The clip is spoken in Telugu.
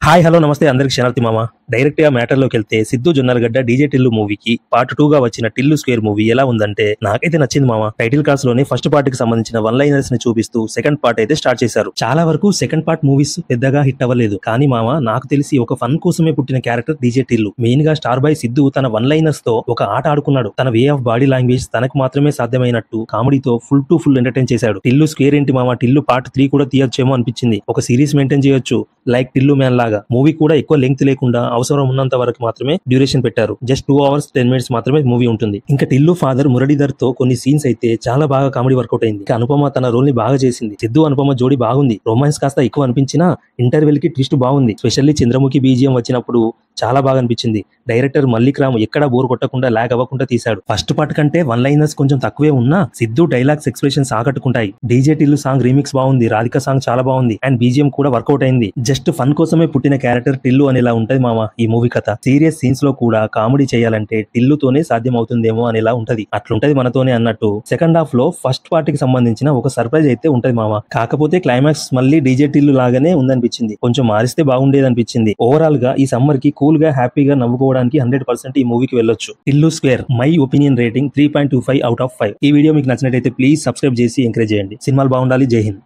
హాయ్ హలో నమస్తే అందరికి శనార్థి మామ. డైరెక్ట్ గా మ్యాటర్ లోకి వెళ్తే సిద్ధు జొన్నలగడ్డ డీజే టిల్లు మూవీకి పార్ట్ 2 గా వచ్చిన టిల్లు స్క్వేర్ మూవీ ఎలా ఉందంటే నాకైతే నచ్చింది మామ. టైటిల్ కార్డ్స్ లోనే ఫస్ట్ పార్ట్ కి సంబంధించిన వన్ లైనర్స్ ని చూపిస్తూ సెకండ్ పార్ట్ అయితే స్టార్ట్ చేశారు. చాలా వరకు సెకండ్ పార్ట్ మూవీస్ పెద్దగా హిట్ అవ్వలేదు, కానీ మామ నాకు తెలిసి ఒక ఫన్ కోసమే పుట్టిన క్యారెక్టర్ డీజే టిల్లు. మెయిన్ గా స్టార్ బాయ్ సిద్ధు తన వన్ లైనర్స్ తో ఒక ఆట ఆడుకున్నాడు. తన వే ఆఫ్ బాడీ లాంగ్వేజ్ తనకు మాత్రమే సాధ్యమైనట్టు కామెడీతో ఫుల్ టు ఫుల్ ఎంటర్టైన్ చేశాడు. టిల్లు స్క్వేర్ ఏంటి మామ, టిల్లు పార్ట్ 3 కూడా తీయొచ్చేమో అనిపించింది. ఒక సిరీస్ మెయింటైన్ చేయొచ్చు లైక్ టిల్లు మ్యాన్ లాగా. మూవీ కూడా ఎక్కువ లెంగ్త్ లేకుండా అవసరం ఉన్నంత వరకు మాత్రమే డ్యూరేషన్ పెట్టారు. జస్ట్ 2 hours 10 minutes మాత్రమే మూవీ ఉంటుంది. ఇంకా టిల్లు ఫాదర్ మురళీధర్ తో కొన్ని సీన్స్ అయితే చాలా బాగా కామెడీ వర్కౌట్ అయింది. ఇంకా అనుపమ తన రోల్ ని బాగా చేసింది. సిద్ధు అనుపమ జోడి బాగుంది. రొమాన్స్ కాస్త ఎక్కువ అనిపించినా ఇంటర్వెల్ కి ట్విస్ట్ బాగుంది. స్పెషల్లీ చంద్రముఖి బీజిఎం వచ్చినప్పుడు చాలా బాగా అనిపించింది. డైరెక్టర్ మల్లిక్ రామ్ ఎక్కడా బోర్ కొట్టకుండా లాగ్ అవ్వకుండా తీశాడు. ఫస్ట్ పార్ట్ కంటే వన్ లైనర్స్ కొంచెం తక్కువే ఉన్నా సిద్ధు డైలాగ్స్ ఎక్స్ప్రెషన్స్ ఆకట్టుకుంటాయి. డీజే టిల్లు సాంగ్ రీమిక్స్ బాగుంది, రాధిక సాంగ్ చాలా బాగుంది, అండ్ బీజిఎం కూడా వర్కౌట్ అయింది. జస్ట్ ఫన్ కోసమే పుట్టిన క్యారెక్టర్ టిల్లు అనేలా ఉంటది మామ ఈ మూవీ కథ. సీరియస్ సీన్స్ లో కూడా కామెడీ చేయాలంటే టిల్లుతోనే సాధ్యం అవుతుందేమో అనేలా ఉంటది. అట్లుంటది మనతోనే అన్నట్టు సెకండ్ హాఫ్ లో ఫస్ట్ పార్ట్ కి సంబంధించిన ఒక సర్ప్రైజ్ అయితే ఉంటది మామ. కాకపోతే క్లైమాక్స్ మళ్ళీ డీజే టిల్లు లాగానే ఉందనిపించింది. కొంచెం మారిస్తే బాగుండేది అనిపించింది. ఓవరాల్ గా ఈ సమ్మర్ కి కూల్ గా హ్యాపీగా నవ్వుకోవడానికి 100% ఈ మూవీకి వెళ్ళొచ్చు. Tillu square my opinion rating 3.25 out of 5. ఈ వీడియో మీకు నచ్చినట్టయితే ప్లీజ్ సబ్స్క్రైబ్ చేసి ఎంకరేజ్ చేయండి. సినిమాలు బాగుండాలి. జై హింద్.